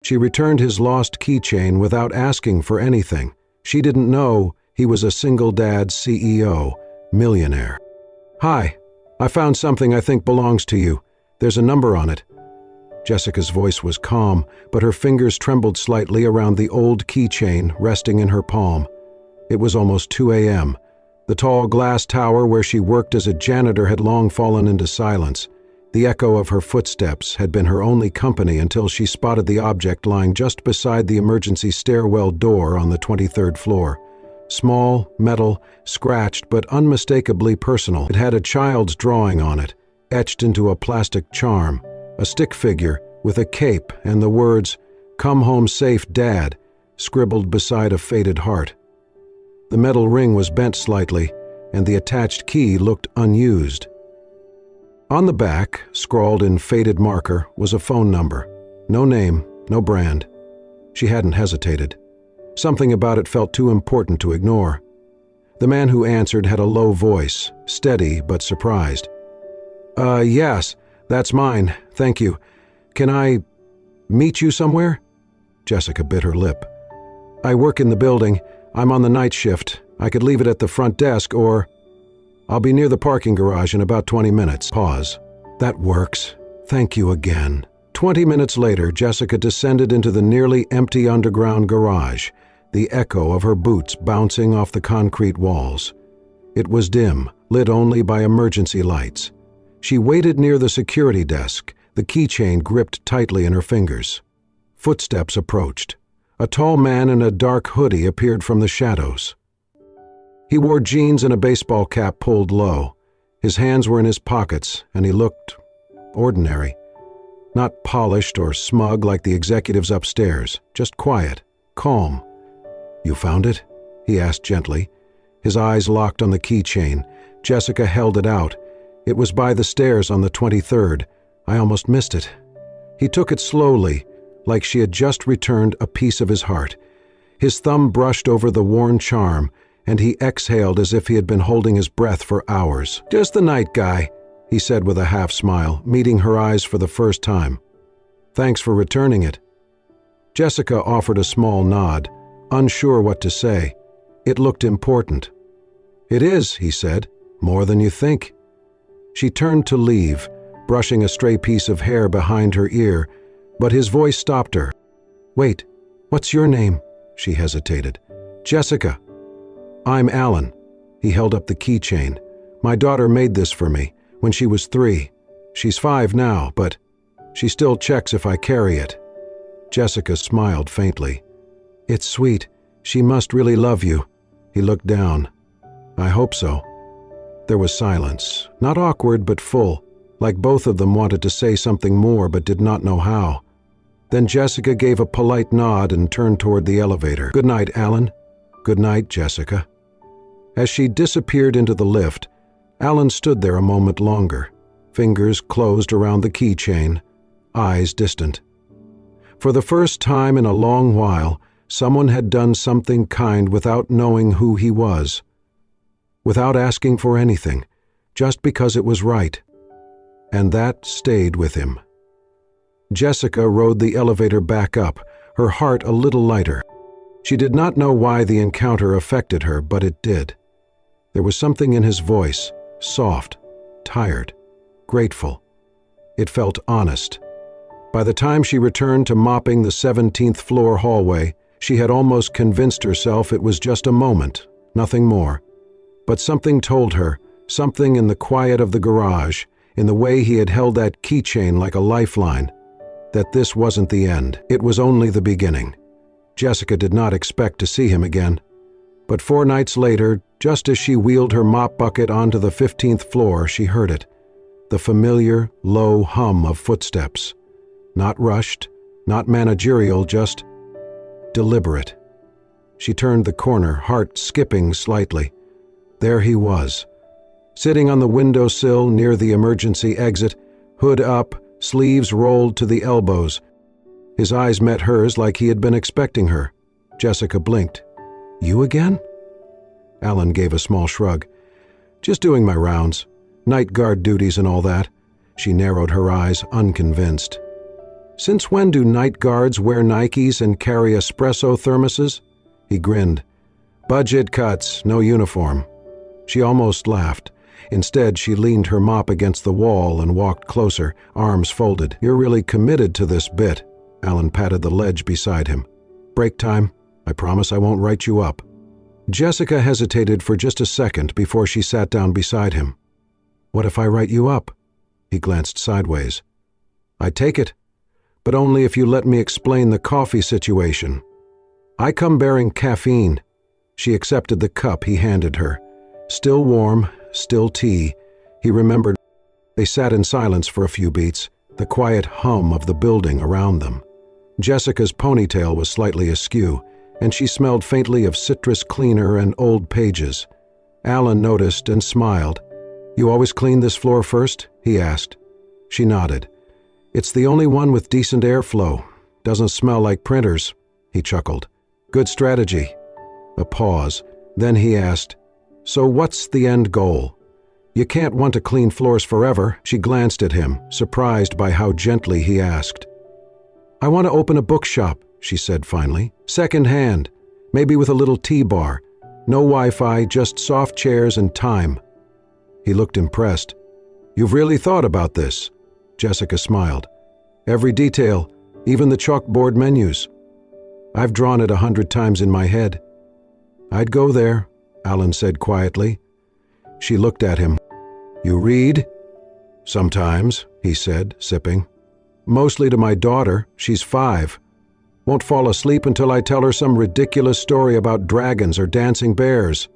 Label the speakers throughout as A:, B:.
A: She returned his lost keychain without asking for anything. She didn't know he was a single-dad CEO, millionaire. "Hi, I found something I think belongs to you. There's a number on it." Jessica's voice was calm, but her fingers trembled slightly around the old keychain resting in her palm. It was almost 2 a.m. The tall glass tower where she worked as a janitor had long fallen into silence. The echo of her footsteps had been her only company until she spotted the object lying just beside the emergency stairwell door on the 23rd floor. Small, metal, scratched, but unmistakably personal. It had a child's drawing on it, etched into a plastic charm, a stick figure with a cape and the words, "Come home safe, Dad," scribbled beside a faded heart. The metal ring was bent slightly, and the attached key looked unused. On the back, scrawled in faded marker, was a phone number. No name, no brand. She hadn't hesitated. Something about it felt too important to ignore. The man who answered had a low voice, steady but surprised. Yes, that's mine, thank you. Can I meet you somewhere?" Jessica bit her lip. "I work in the building. I'm on the night shift. I could leave it at the front desk or... I'll be near the parking garage in about 20 minutes. Pause. "That works. Thank you again." 20 minutes later, Jessica descended into the nearly empty underground garage, the echo of her boots bouncing off the concrete walls. It was dim, lit only by emergency lights. She waited near the security desk, the keychain gripped tightly in her fingers. Footsteps approached. A tall man in a dark hoodie appeared from the shadows. He wore jeans and a baseball cap pulled low. His hands were in his pockets, and he looked ordinary. Not polished or smug like the executives upstairs, just quiet, calm. "You found it?" he asked gently. His eyes locked on the keychain. Jessica held it out. It was by the stairs on the 23rd. I almost missed it. He took it slowly, like she had just returned a piece of his heart. His thumb brushed over the worn charm, and he exhaled as if he had been holding his breath for hours. "Just the night guy," he said with a half smile, meeting her eyes for the first time. "Thanks for returning it." Jessica offered a small nod, unsure what to say. It looked important. "It is," he said, "more than you think." She turned to leave, brushing a stray piece of hair behind her ear, but his voice stopped her. "Wait, what's your name?" She hesitated. "Jessica." "I'm Alan." He held up the keychain. "My daughter made this for me when she was 3. She's 5 now, but she still checks if I carry it." Jessica smiled faintly. "It's sweet. She must really love you." He looked down. "I hope so." There was silence, not awkward but full, like both of them wanted to say something more but did not know how. Then Jessica gave a polite nod and turned toward the elevator. "Good night, Alan." "Good night, Jessica." As she disappeared into the lift, Alan stood there a moment longer, fingers closed around the keychain, eyes distant. For the first time in a long while, someone had done something kind without knowing who he was, without asking for anything, just because it was right. And that stayed with him. Jessica rode the elevator back up, her heart a little lighter. She did not know why the encounter affected her, but it did. There was something in his voice, soft, tired, grateful. It felt honest. By the time she returned to mopping the 17th floor hallway, she had almost convinced herself it was just a moment, nothing more. But something told her, something in the quiet of the garage, in the way he had held that keychain like a lifeline, that this wasn't the end. It was only the beginning. Jessica did not expect to see him again. But 4 nights later, just as she wheeled her mop bucket onto the 15th floor, she heard it. The familiar, low hum of footsteps. Not rushed, not managerial, just deliberate. She turned the corner, heart skipping slightly. There he was, sitting on the windowsill near the emergency exit, hood up, sleeves rolled to the elbows. His eyes met hers like he had been expecting her. Jessica blinked. "You again?" Alan gave a small shrug. "Just doing my rounds. Night guard duties and all that." She narrowed her eyes, unconvinced. Since when do night guards wear Nikes and carry espresso thermoses? He grinned. Budget cuts, no uniform. She almost laughed. Instead, she leaned her mop against the wall and walked closer, arms folded. You're really committed to this bit. Alan patted the ledge beside him. Break time. I promise I won't write you up. Jessica hesitated for just a second before she sat down beside him. What if I write you up? He glanced sideways. I take it, but only if you let me explain the coffee situation. I come bearing caffeine. She accepted the cup he handed her. Still warm, still tea. He remembered. They sat in silence for a few beats, the quiet hum of the building around them. Jessica's ponytail was slightly askew, and she smelled faintly of citrus cleaner and old pages. Alan noticed and smiled. You always clean this floor first? He asked. She nodded. It's the only one with decent airflow. Doesn't smell like printers. He chuckled. Good strategy. A pause. Then he asked, So what's the end goal? You can't want to clean floors forever. She glanced at him, surprised by how gently he asked. I want to open a bookshop, she said finally. Second hand, maybe with a little tea bar. No Wi-Fi, just soft chairs and time. He looked impressed. You've really thought about this? Jessica smiled. Every detail, even the chalkboard menus. I've drawn it 100 times in my head. I'd go there, Alan said quietly. She looked at him. You read? Sometimes, he said, sipping. Mostly to my daughter. She's 5. Won't fall asleep until I tell her some ridiculous story about dragons or dancing bears.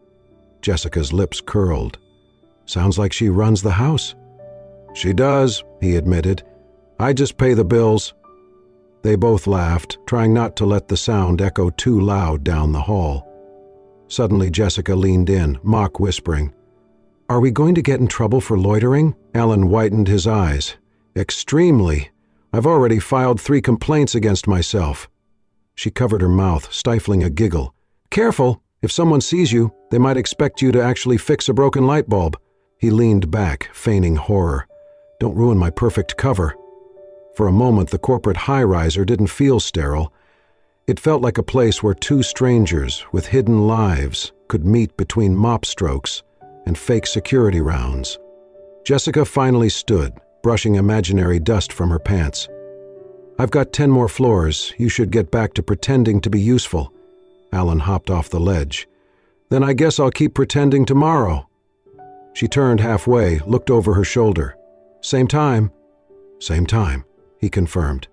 A: Jessica's lips curled. Sounds like she runs the house. She does, he admitted. I just pay the bills. They both laughed, trying not to let the sound echo too loud down the hall. Suddenly Jessica leaned in, mock whispering. Are we going to get in trouble for loitering? Alan whitened his eyes. Extremely. I've already filed 3 complaints against myself. She covered her mouth, stifling a giggle. Careful! If someone sees you, they might expect you to actually fix a broken light bulb. He leaned back, feigning horror. Don't ruin my perfect cover. For a moment, the corporate high-riser didn't feel sterile. It felt like a place where 2 strangers with hidden lives could meet between mop strokes and fake security rounds. Jessica finally stood, brushing imaginary dust from her pants. I've got 10 more floors. You should get back to pretending to be useful. Alan hopped off the ledge. Then I guess I'll keep pretending tomorrow. She turned halfway, looked over her shoulder. Same time. Same time, he confirmed.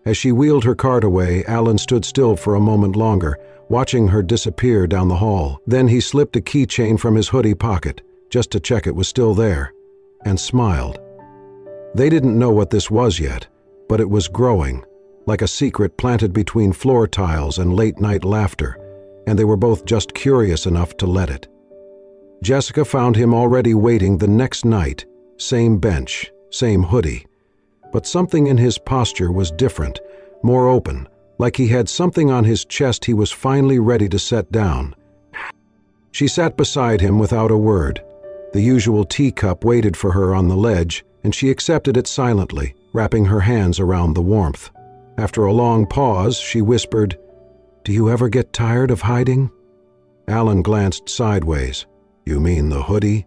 A: As she wheeled her cart away, Alan stood still for a moment longer, watching her disappear down the hall. Then he slipped a keychain from his hoodie pocket, just to check it was still there, and smiled. They didn't know what this was yet, but it was growing, like a secret planted between floor tiles and late-night laughter, and they were both just curious enough to let it. Jessica found him already waiting the next night, same bench, same hoodie. But something in his posture was different, more open, like he had something on his chest he was finally ready to set down. She sat beside him without a word. The usual teacup waited for her on the ledge, and she accepted it silently, wrapping her hands around the warmth. After a long pause, she whispered, Do you ever get tired of hiding? Alan glanced sideways. You mean the hoodie?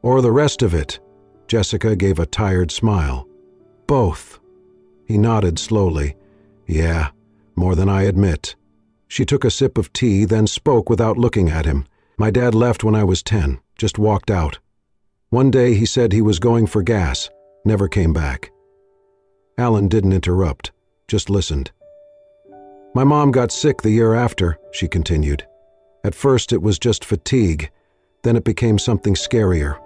A: Or the rest of it? Jessica gave a tired smile. Both. He nodded slowly. Yeah, more than I admit. She took a sip of tea, then spoke without looking at him. My dad left when I was 10, just walked out. One day he said he was going for gas, never came back. Alan didn't interrupt, just listened. My mom got sick the year after, she continued. At first it was just fatigue, then it became something scarier.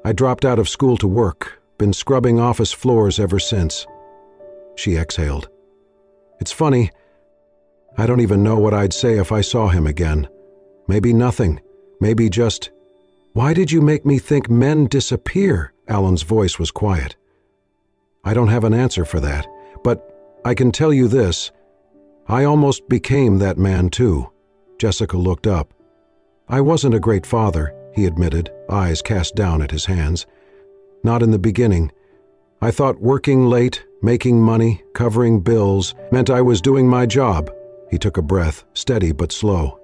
A: I dropped out of school to work, been scrubbing office floors ever since. She exhaled. It's funny, I don't even know what I'd say if I saw him again. Maybe nothing, maybe just, why did you make me think men disappear? Alan's voice was quiet. I don't have an answer for that, but I can tell you this. I almost became that man too. Jessica looked up. I wasn't a great father, he admitted, eyes cast down at his hands. Not in the beginning. I thought working late, making money, covering bills, meant I was doing my job. He took a breath, steady but slow.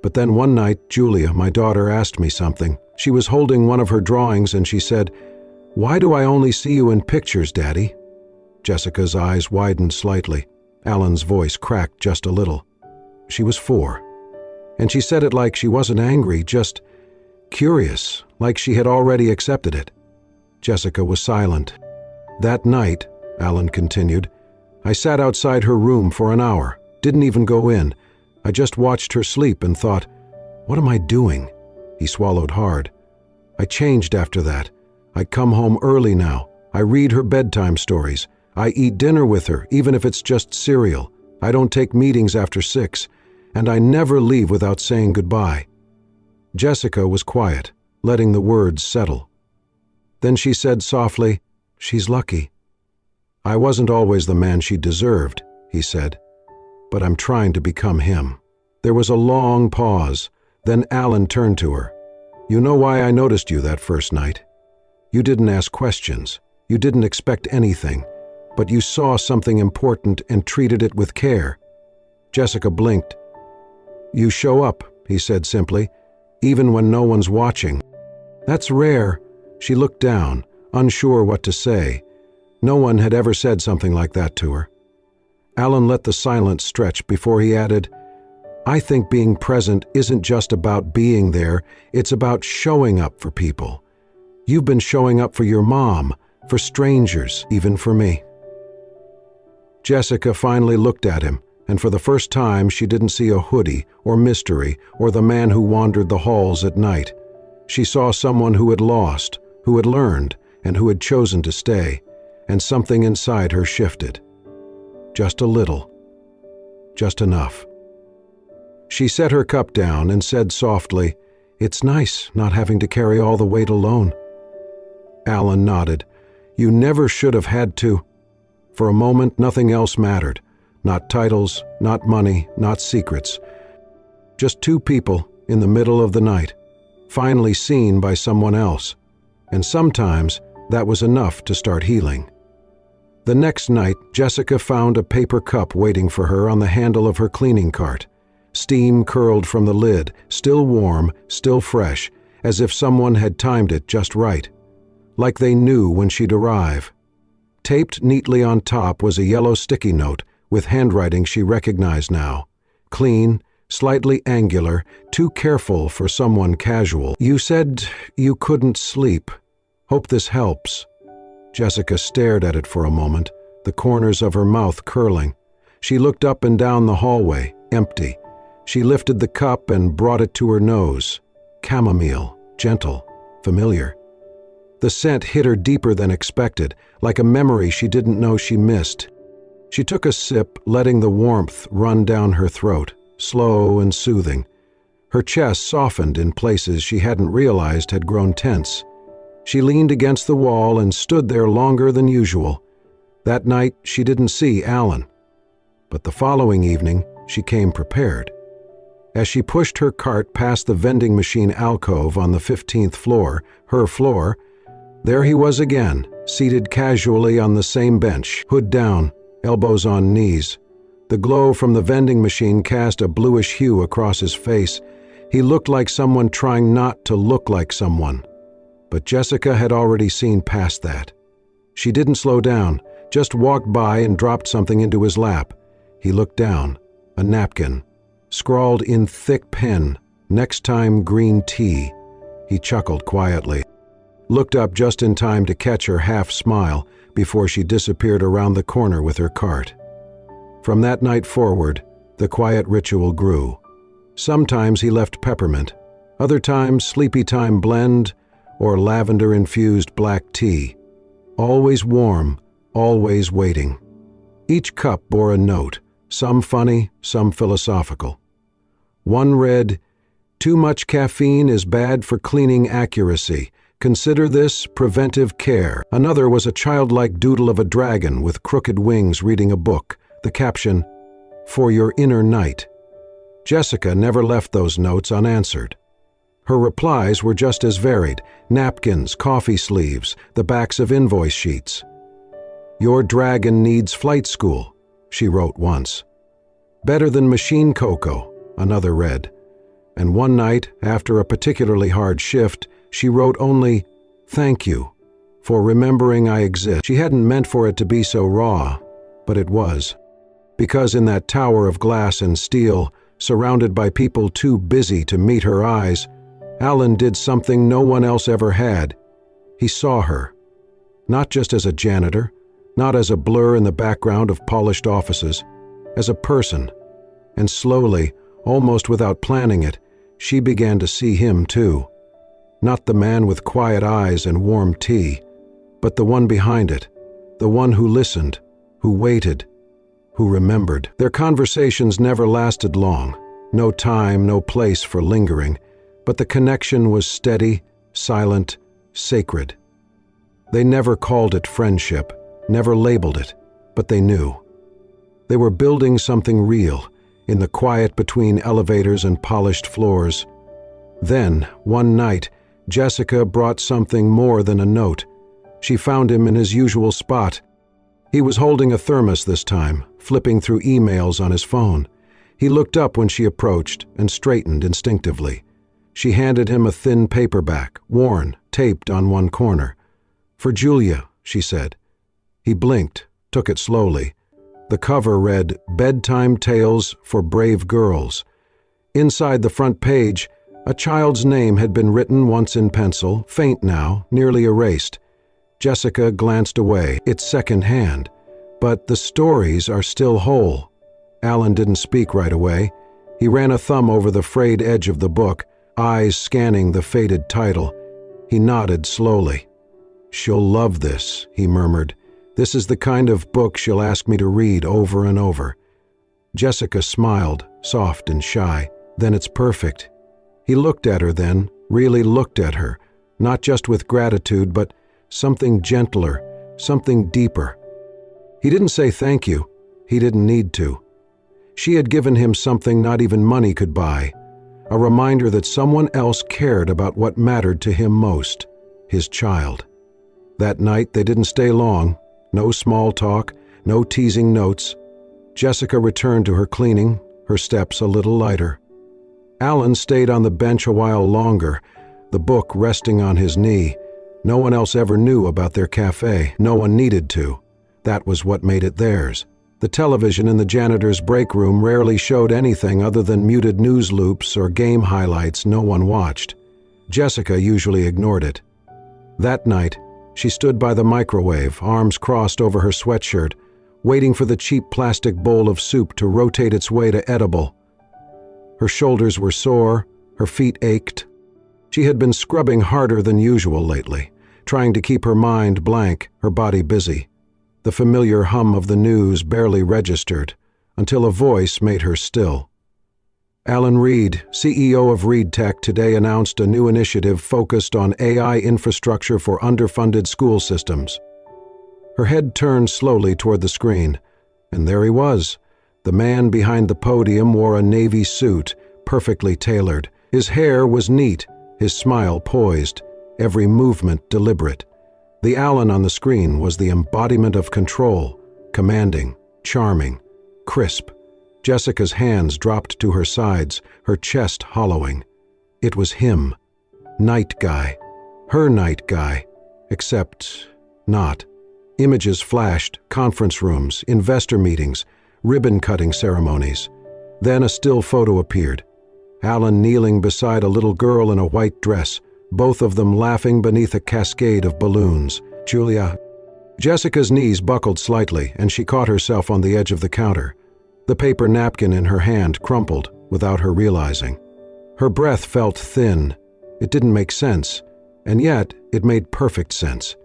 A: But then one night, Julia, my daughter, asked me something. She was holding one of her drawings and she said, "Why do I only see you in pictures, Daddy?" Jessica's eyes widened slightly. Alan's voice cracked just a little. She was 4. And she said it like she wasn't angry, just curious, like she had already accepted it. Jessica was silent. That night, Alan continued, I sat outside her room for an hour, didn't even go in. I just watched her sleep and thought, what am I doing? He swallowed hard. I changed after that. I come home early now. I read her bedtime stories. I eat dinner with her, even if it's just cereal. I don't take meetings after 6, and I never leave without saying goodbye. Jessica was quiet, letting the words settle. Then she said softly, "She's lucky." "I wasn't always the man she deserved," he said, "but I'm trying to become him." There was a long pause. Then Alan turned to her. "You know why I noticed you that first night? You didn't ask questions. You didn't expect anything, but you saw something important and treated it with care." Jessica blinked. "You show up," he said simply, "even when no one's watching." "That's rare." She looked down, unsure what to say. No one had ever said something like that to her. Alan let the silence stretch before he added, "I think being present isn't just about being there, it's about showing up for people. You've been showing up for your mom, for strangers, even for me." Jessica finally looked at him, and for the first time she didn't see a hoodie or mystery or the man who wandered the halls at night. She saw someone who had lost, who had learned, and who had chosen to stay, and something inside her shifted. Just a little. Just enough. She set her cup down and said softly, "It's nice not having to carry all the weight alone." Alan nodded. "You never should have had to." For a moment, nothing else mattered. Not titles, not money, not secrets. Just 2 people in the middle of the night, finally seen by someone else. And sometimes that was enough to start healing. The next night, Jessica found a paper cup waiting for her on the handle of her cleaning cart. Steam curled from the lid, still warm, still fresh, as if someone had timed it just right. Like they knew when she'd arrive. Taped neatly on top was a yellow sticky note with handwriting she recognized now. Clean, slightly angular, too careful for someone casual. "You said you couldn't sleep. Hope this helps." Jessica stared at it for a moment, the corners of her mouth curling. She looked up and down the hallway, empty. She lifted the cup and brought it to her nose. Chamomile, gentle, familiar. The scent hit her deeper than expected, like a memory she didn't know she missed. She took a sip, letting the warmth run down her throat, slow and soothing. Her chest softened in places she hadn't realized had grown tense. She leaned against the wall and stood there longer than usual. That night, she didn't see Alan. But the following evening, she came prepared. As she pushed her cart past the vending machine alcove on the 15th floor, her floor, there he was again, seated casually on the same bench, hood down, elbows on knees. The glow from the vending machine cast a bluish hue across his face. He looked like someone trying not to look like someone. But Jessica had already seen past that. She didn't slow down, just walked by and dropped something into his lap. He looked down, a napkin, scrawled in thick pen, "Next time green tea." He chuckled quietly, looked up just in time to catch her half-smile before she disappeared around the corner with her cart. From that night forward, the quiet ritual grew. Sometimes he left peppermint, other times sleepy time blend or lavender-infused black tea. Always warm, always waiting. Each cup bore a note, some funny, some philosophical. One read, "Too much caffeine is bad for cleaning accuracy. Consider this preventive care." Another was a childlike doodle of a dragon with crooked wings reading a book. The caption, "For your inner night." Jessica never left those notes unanswered. Her replies were just as varied: napkins, coffee sleeves, the backs of invoice sheets. "Your dragon needs flight school," she wrote once. "Better than machine cocoa," another read. And one night, after a particularly hard shift, she wrote only, "Thank you for remembering I exist." She hadn't meant for it to be so raw, but it was. Because in that tower of glass and steel, surrounded by people too busy to meet her eyes, Alan did something no one else ever had. He saw her. Not just as a janitor, not as a blur in the background of polished offices, as a person. And slowly, almost without planning it, she began to see him too. Not the man with quiet eyes and warm tea, but the one behind it, the one who listened, who waited, who remembered. Their conversations never lasted long. No time, no place for lingering, but the connection was steady, silent, sacred. They never called it friendship, never labeled it, but they knew. They were building something real, in the quiet between elevators and polished floors. Then, one night, Jessica brought something more than a note. She found him in his usual spot. He was holding a thermos this time, flipping through emails on his phone. He looked up when she approached and straightened instinctively. She handed him a thin paperback, worn, taped on one corner. "For Julia," she said. He blinked, took it slowly. The cover read, "Bedtime Tales for Brave Girls." Inside the front page, a child's name had been written once in pencil, faint now, nearly erased. Jessica glanced away. It's second-hand, but the stories are still whole. Alan didn't speak right away. He ran a thumb over the frayed edge of the book, eyes scanning the faded title. He nodded slowly. "She'll love this," he murmured. "This is the kind of book she'll ask me to read over and over." Jessica smiled, soft and shy. "Then it's perfect." He looked at her then, really looked at her, not just with gratitude, but something gentler, something deeper. He didn't say thank you. He didn't need to. She had given him something not even money could buy, a reminder that someone else cared about what mattered to him most, his child. That night they didn't stay long. No small talk, no teasing notes. Jessica returned to her cleaning, her steps a little lighter. Alan stayed on the bench a while longer, the book resting on his knee. No one else ever knew about their cafe. No one needed to. That was what made it theirs. The television in the janitor's break room rarely showed anything other than muted news loops or game highlights no one watched. Jessica usually ignored it. That night, she stood by the microwave, arms crossed over her sweatshirt, waiting for the cheap plastic bowl of soup to rotate its way to edible. Her shoulders were sore, her feet ached. She had been scrubbing harder than usual lately, trying to keep her mind blank, her body busy. The familiar hum of the news barely registered, until a voice made her still. Alan Reed, CEO of Reed Tech, today announced a new initiative focused on AI infrastructure for underfunded school systems. Her head turned slowly toward the screen, and there he was. The man behind the podium wore a navy suit, perfectly tailored. His hair was neat, his smile poised, every movement deliberate. The Alan on the screen was the embodiment of control, commanding, charming, crisp. Jessica's hands dropped to her sides, her chest hollowing. It was him. Night guy. Her night guy. Except not. Images flashed, conference rooms, investor meetings, ribbon-cutting ceremonies. Then a still photo appeared. Alan kneeling beside a little girl in a white dress, both of them laughing beneath a cascade of balloons. "Julia." Jessica's knees buckled slightly, and she caught herself on the edge of the counter. The paper napkin in her hand crumpled without her realizing. Her breath felt thin. It didn't make sense, and yet it made perfect sense.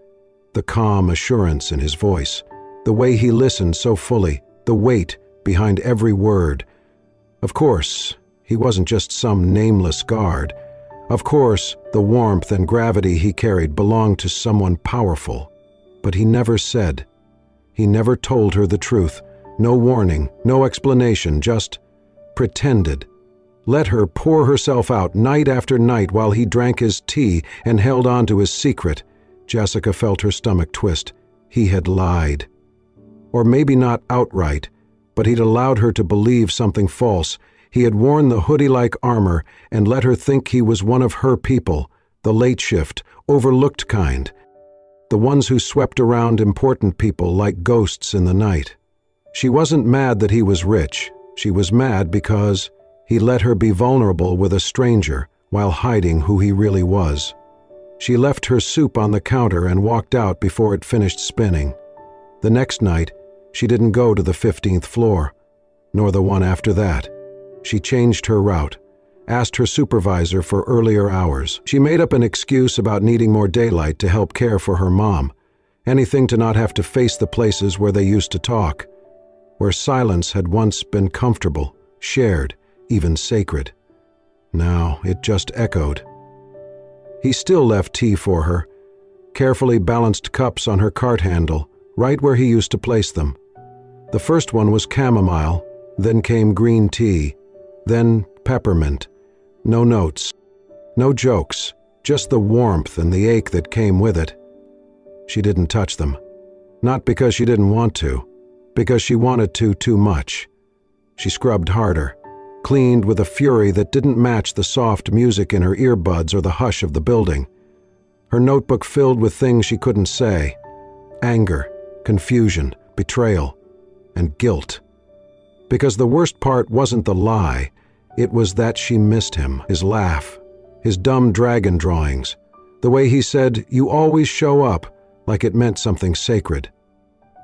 A: The calm assurance in his voice, the way he listened so fully, the weight behind every word. Of course, he wasn't just some nameless guard. Of course, the warmth and gravity he carried belonged to someone powerful. But he never said. He never told her the truth. No warning, no explanation, just pretended. Let her pour herself out night after night while he drank his tea and held on to his secret. Jessica felt her stomach twist. He had lied. Or maybe not outright, but he'd allowed her to believe something false. He had worn the hoodie-like armor and let her think he was one of her people, the late shift, overlooked kind, the ones who swept around important people like ghosts in the night. She wasn't mad that he was rich. She was mad because he let her be vulnerable with a stranger while hiding who he really was. She left her soup on the counter and walked out before it finished spinning. The next night, she didn't go to the 15th floor, nor the one after that. She changed her route, asked her supervisor for earlier hours. She made up an excuse about needing more daylight to help care for her mom, anything to not have to face the places where they used to talk, where silence had once been comfortable, shared, even sacred. Now it just echoed. He still left tea for her, carefully balanced cups on her cart handle, right where he used to place them. The first one was chamomile, then came green tea, then peppermint. No notes, no jokes, just the warmth and the ache that came with it. She didn't touch them. Not because she didn't want to, because she wanted to too much. She scrubbed harder, cleaned with a fury that didn't match the soft music in her earbuds or the hush of the building. Her notebook filled with things she couldn't say: anger, confusion, betrayal, and guilt. Because the worst part wasn't the lie, it was that she missed him, his laugh, his dumb dragon drawings, the way he said, "You always show up," like it meant something sacred.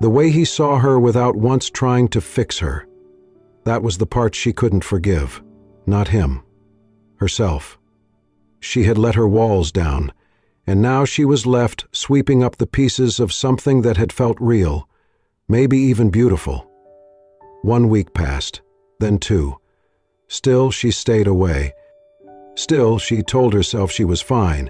A: The way he saw her without once trying to fix her. That was the part she couldn't forgive. Not him. Herself. She had let her walls down, and now she was left sweeping up the pieces of something that had felt real, maybe even beautiful. 1 week passed, then 2. Still, she stayed away. Still, she told herself she was fine.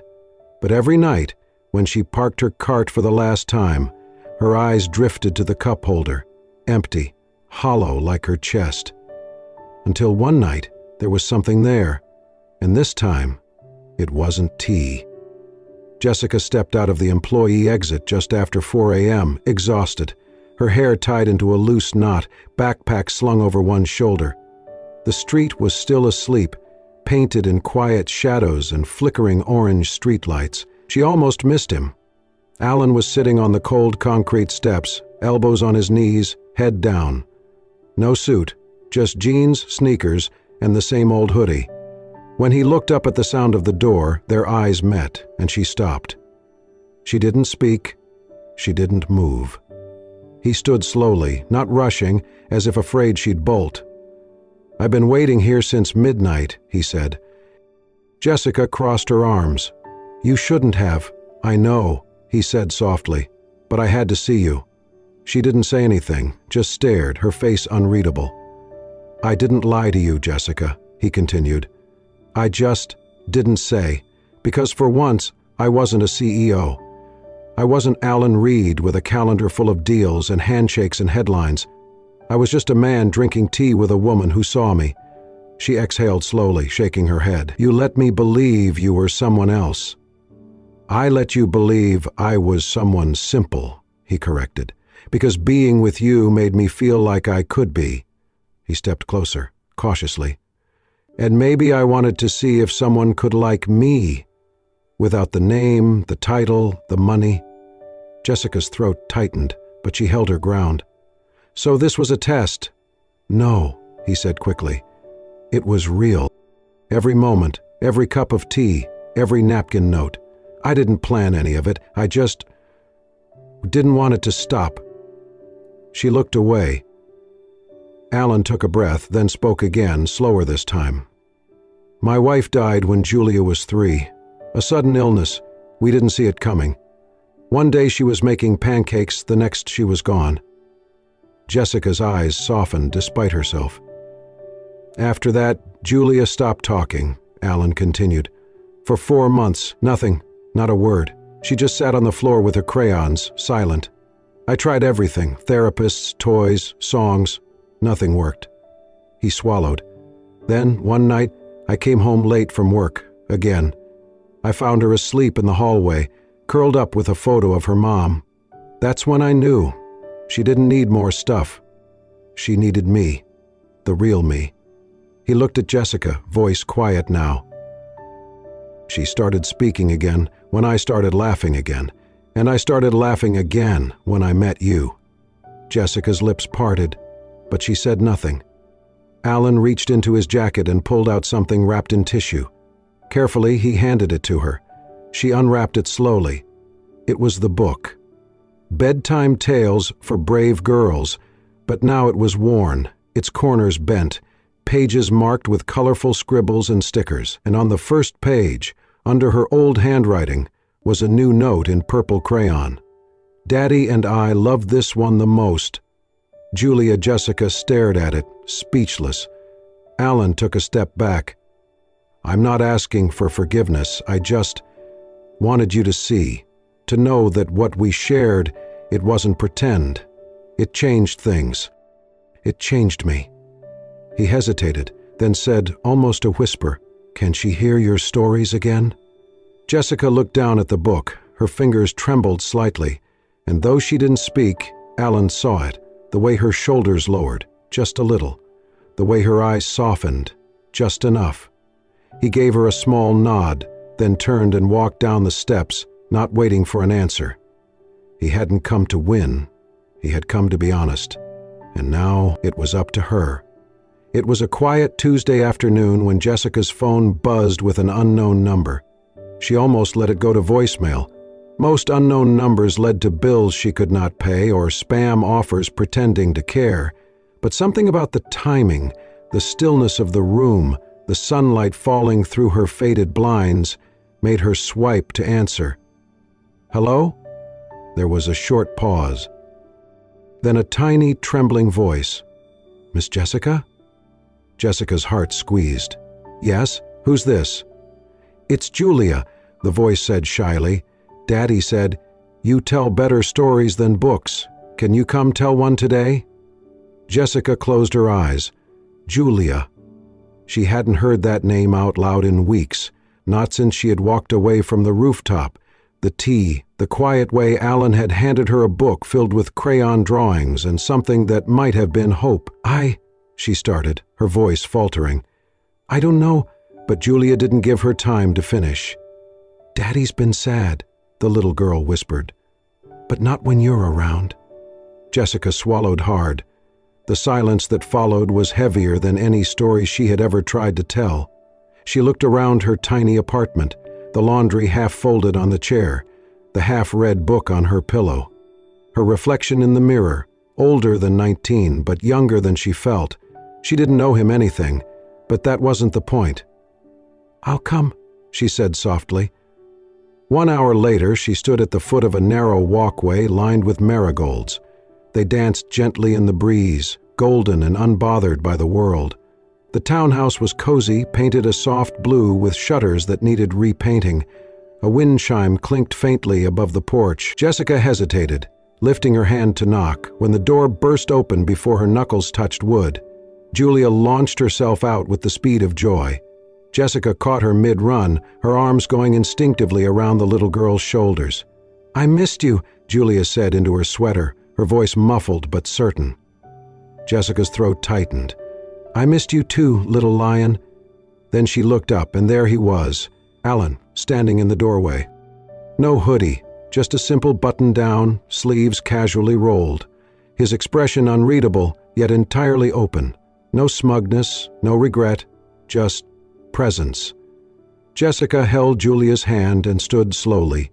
A: But every night, when she parked her cart for the last time, her eyes drifted to the cup holder, empty, hollow like her chest. Until one night, there was something there, and this time, it wasn't tea. Jessica stepped out of the employee exit just after 4 a.m., exhausted, her hair tied into a loose knot, backpack slung over one shoulder. The street was still asleep, painted in quiet shadows and flickering orange streetlights. She almost missed him. Alan was sitting on the cold concrete steps, elbows on his knees, head down. No suit, just jeans, sneakers, and the same old hoodie. When he looked up at the sound of the door, their eyes met, and she stopped. She didn't speak. She didn't move. He stood slowly, not rushing, as if afraid she'd bolt. "I've been waiting here since midnight," he said. Jessica crossed her arms. "You shouldn't have. I know," he said softly, "but I had to see you." She didn't say anything, just stared, her face unreadable. "I didn't lie to you, Jessica," he continued. "I just didn't say, because for once, I wasn't a CEO. I wasn't Alan Reed with a calendar full of deals and handshakes and headlines. I was just a man drinking tea with a woman who saw me." She exhaled slowly, shaking her head. "You let me believe you were someone else." "I let you believe I was someone simple," he corrected, "because being with you made me feel like I could be." He stepped closer, cautiously. "And maybe I wanted to see if someone could like me, without the name, the title, the money." Jessica's throat tightened, but she held her ground. "So this was a test?" "No," he said quickly. "It was real. Every moment, every cup of tea, every napkin note. I didn't plan any of it. I just didn't want it to stop." She looked away. Alan took a breath, then spoke again, slower this time. "My wife died when Julia was 3. A sudden illness. We didn't see it coming. One day she was making pancakes, the next she was gone." Jessica's eyes softened despite herself. "After that, Julia stopped talking," Alan continued. "For 4 months, nothing, not a word. She just sat on the floor with her crayons, silent. I tried everything, therapists, toys, songs. Nothing worked." He swallowed. "Then, one night, I came home late from work, again. I found her asleep in the hallway, curled up with a photo of her mom. That's when I knew. She didn't need more stuff. She needed me, the real me. He looked at Jessica, voice quiet now. She started speaking again when I started laughing again, and I started laughing again when I met you. Jessica's lips parted, but she said nothing. Alan reached into his jacket and pulled out something wrapped in tissue. Carefully, he handed it to her. She unwrapped it slowly. It was the book. Bedtime Tales for Brave Girls, but now it was worn, its corners bent, pages marked with colorful scribbles and stickers, and on the first page, under her old handwriting, was a new note in purple crayon. Daddy and I loved this one the most. Jessica stared at it, speechless. Alan took a step back. I'm not asking for forgiveness, I just wanted you to see, to know that what we shared, it wasn't pretend. It changed things. It changed me. He hesitated, then said, almost a whisper, "Can she hear your stories again?" Jessica looked down at the book. Her fingers trembled slightly, and though she didn't speak, Alan saw it, the way her shoulders lowered, just a little, the way her eyes softened, just enough. He gave her a small nod, then turned and walked down the steps, not waiting for an answer. He hadn't come to win. He had come to be honest. And now it was up to her. It was a quiet Tuesday afternoon when Jessica's phone buzzed with an unknown number. She almost let it go to voicemail. Most unknown numbers led to bills she could not pay or spam offers pretending to care. But something about the timing, the stillness of the room, the sunlight falling through her faded blinds, made her swipe to answer. "Hello?" There was a short pause. Then a tiny, trembling voice. "Miss Jessica?" Jessica's heart squeezed. "Yes? Who's this?" "It's Julia," the voice said shyly. "Daddy said, you tell better stories than books. Can you come tell one today?" Jessica closed her eyes. Julia. She hadn't heard that name out loud in weeks, not since she had walked away from the rooftop, the tea, the quiet way Alan had handed her a book filled with crayon drawings and something that might have been hope. She started, her voice faltering. "I don't know," but Julia didn't give her time to finish. "Daddy's been sad," the little girl whispered. "But not when you're around." Jessica swallowed hard. The silence that followed was heavier than any story she had ever tried to tell. She looked around her tiny apartment, the laundry half-folded on the chair, the half-read book on her pillow. Her reflection in the mirror, older than 19 but younger than she felt. She didn't know him anything, but that wasn't the point. "I'll come," she said softly. 1 hour later, she stood at the foot of a narrow walkway lined with marigolds. They danced gently in the breeze, golden and unbothered by the world. The townhouse was cozy, painted a soft blue with shutters that needed repainting. A wind chime clinked faintly above the porch. Jessica hesitated, lifting her hand to knock, when the door burst open before her knuckles touched wood. Julia launched herself out with the speed of joy. Jessica caught her mid-run, her arms going instinctively around the little girl's shoulders. "I missed you," Julia said into her sweater, her voice muffled but certain. Jessica's throat tightened. "I missed you too, little lion." Then she looked up, and there he was, Alan, standing in the doorway. No hoodie, just a simple button-down, sleeves casually rolled. His expression unreadable, yet entirely open. No smugness, no regret, just presence. Jessica held Julia's hand and stood slowly.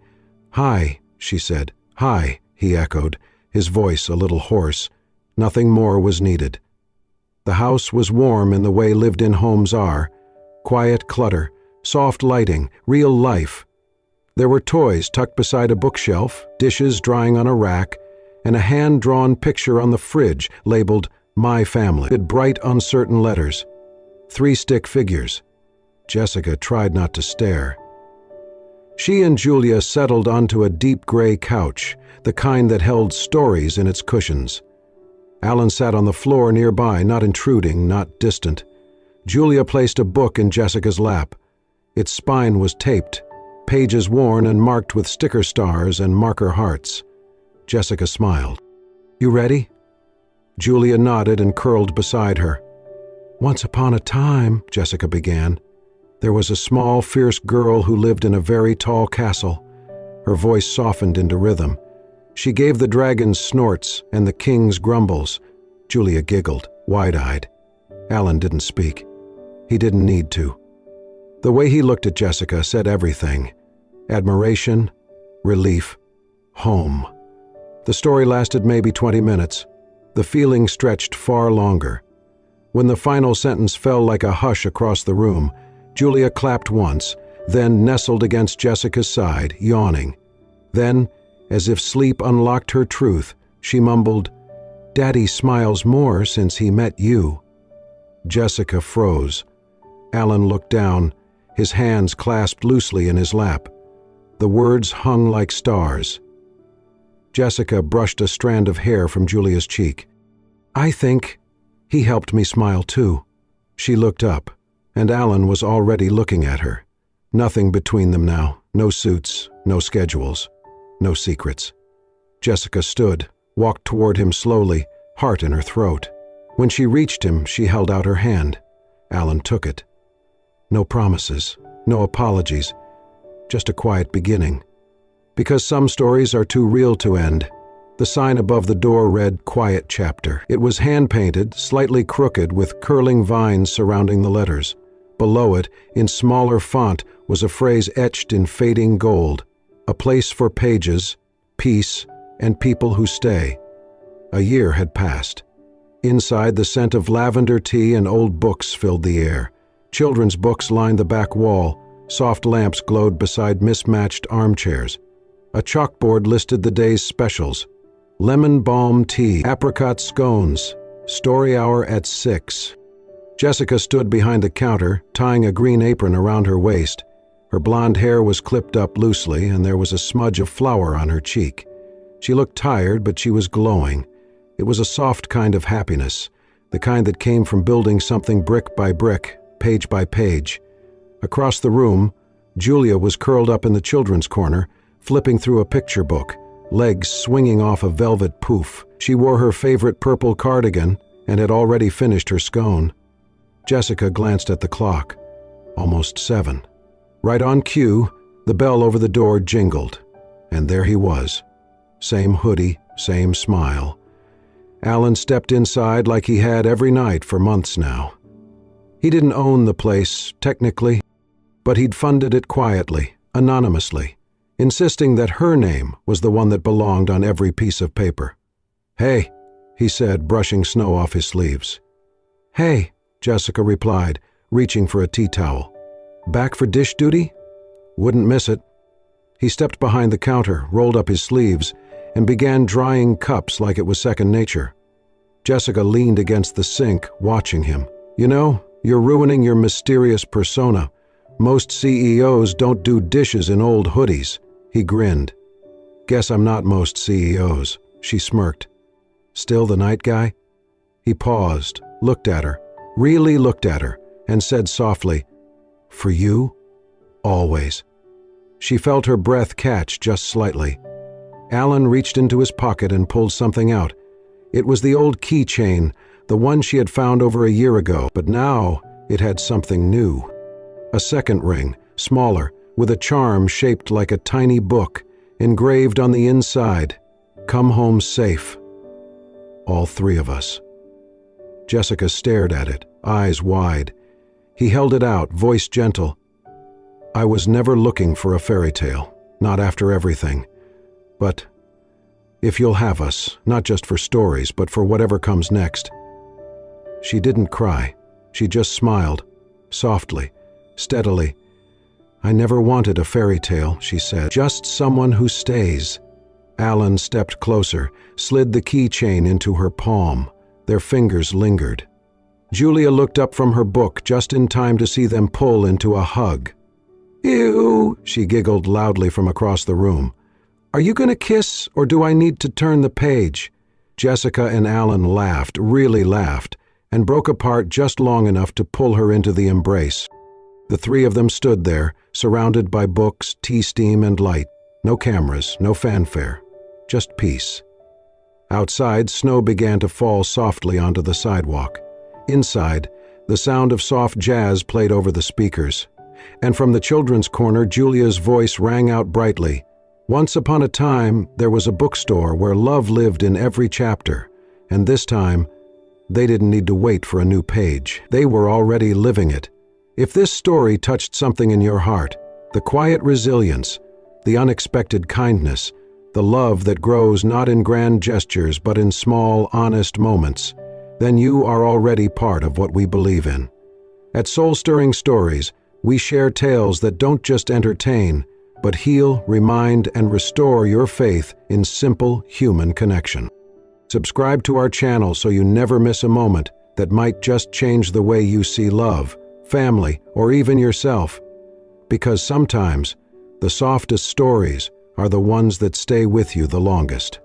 A: "Hi," she said. "Hi," he echoed, his voice a little hoarse. Nothing more was needed. The house was warm in the way lived-in homes are. Quiet clutter, soft lighting, real life. There were toys tucked beside a bookshelf, dishes drying on a rack, and a hand-drawn picture on the fridge labeled "My Family" with bright, uncertain letters. 3 stick figures. Jessica tried not to stare. She and Julia settled onto a deep gray couch, the kind that held stories in its cushions. Alan sat on the floor nearby, not intruding, not distant. Julia placed a book in Jessica's lap. Its spine was taped, pages worn and marked with sticker stars and marker hearts. Jessica smiled. You ready?" Julia nodded and curled beside her. "Once upon a time," Jessica began, "there was a small, fierce girl who lived in a very tall castle." Her voice softened into rhythm. "She gave the dragons snorts and the kings grumbles." Julia giggled, wide-eyed. Alan didn't speak. He didn't need to. The way he looked at Jessica said everything. Admiration, relief, home. The story lasted maybe 20 minutes. The feeling stretched far longer. When the final sentence fell like a hush across the room, Julia clapped once, then nestled against Jessica's side, yawning. Then, as if sleep unlocked her truth, she mumbled, "Daddy smiles more since he met you." Jessica froze. Alan looked down, his hands clasped loosely in his lap. The words hung like stars. Jessica brushed a strand of hair from Julia's cheek. "I think he helped me smile too." She looked up, and Alan was already looking at her. Nothing between them now, no suits, no schedules, no secrets. Jessica stood, walked toward him slowly, heart in her throat. When she reached him, she held out her hand. Alan took it. No promises, no apologies, just a quiet beginning. Because some stories are too real to end. The sign above the door read, "Quiet Chapter." It was hand-painted, slightly crooked, with curling vines surrounding the letters. Below it, in smaller font, was a phrase etched in fading gold. "A place for pages, peace, and people who stay." A year had passed. Inside, the scent of lavender tea and old books filled the air. Children's books lined the back wall. Soft lamps glowed beside mismatched armchairs. A chalkboard listed the day's specials. Lemon balm tea, apricot scones, story hour at 6. Jessica stood behind the counter, tying a green apron around her waist. Her blonde hair was clipped up loosely, and there was a smudge of flour on her cheek. She looked tired, but she was glowing. It was a soft kind of happiness, the kind that came from building something brick by brick, page by page. Across the room, Julia was curled up in the children's corner, flipping through a picture book, legs swinging off a velvet poof. She wore her favorite purple cardigan and had already finished her scone. Jessica glanced at the clock. Almost 7. Right on cue, the bell over the door jingled, and there he was. Same hoodie, same smile. Alan stepped inside like he had every night for months now. He didn't own the place, technically, but he'd funded it quietly, anonymously, insisting that her name was the one that belonged on every piece of paper. "Hey," he said, brushing snow off his sleeves. "Hey," Jessica replied, reaching for a tea towel. "Back for dish duty?" "Wouldn't miss it." He stepped behind the counter, rolled up his sleeves, and began drying cups like it was second nature. Jessica leaned against the sink, watching him. "You know, you're ruining your mysterious persona. Most CEOs don't do dishes in old hoodies." He grinned. "Guess I'm not most CEOs," she smirked. "Still the night guy?" He paused, looked at her, really looked at her, and said softly, "For you, always." She felt her breath catch just slightly. Alan reached into his pocket and pulled something out. It was the old keychain, the one she had found over a year ago, but now it had something new. A second ring, smaller, with a charm shaped like a tiny book, engraved on the inside, "Come home safe." All 3 of us. Jessica stared at it, eyes wide. He held it out, voice gentle. "I was never looking for a fairy tale, not after everything. But if you'll have us, not just for stories, but for whatever comes next." She didn't cry. She just smiled, softly, steadily. "I never wanted a fairy tale," she said. "Just someone who stays." Alan stepped closer, slid the keychain into her palm. Their fingers lingered. Julia looked up from her book just in time to see them pull into a hug. "Ew," she giggled loudly from across the room. "Are you going to kiss, or do I need to turn the page?" Jessica and Alan laughed, really laughed, and broke apart just long enough to pull her into the embrace. The 3 of them stood there, surrounded by books, tea steam, and light. No cameras, no fanfare, just peace. Outside, snow began to fall softly onto the sidewalk. Inside, the sound of soft jazz played over the speakers. And from the children's corner, Julia's voice rang out brightly. Once upon a time, there was a bookstore where love lived in every chapter, and this time, they didn't need to wait for a new page. They were already living it. If this story touched something in your heart, the quiet resilience, the unexpected kindness, the love that grows not in grand gestures but in small, honest moments, then you are already part of what we believe in. At Soul-Stirring Stories, we share tales that don't just entertain, but heal, remind, and restore your faith in simple human connection. Subscribe to our channel so you never miss a moment that might just change the way you see love, family, or even yourself. Because sometimes, the softest stories are the ones that stay with you the longest.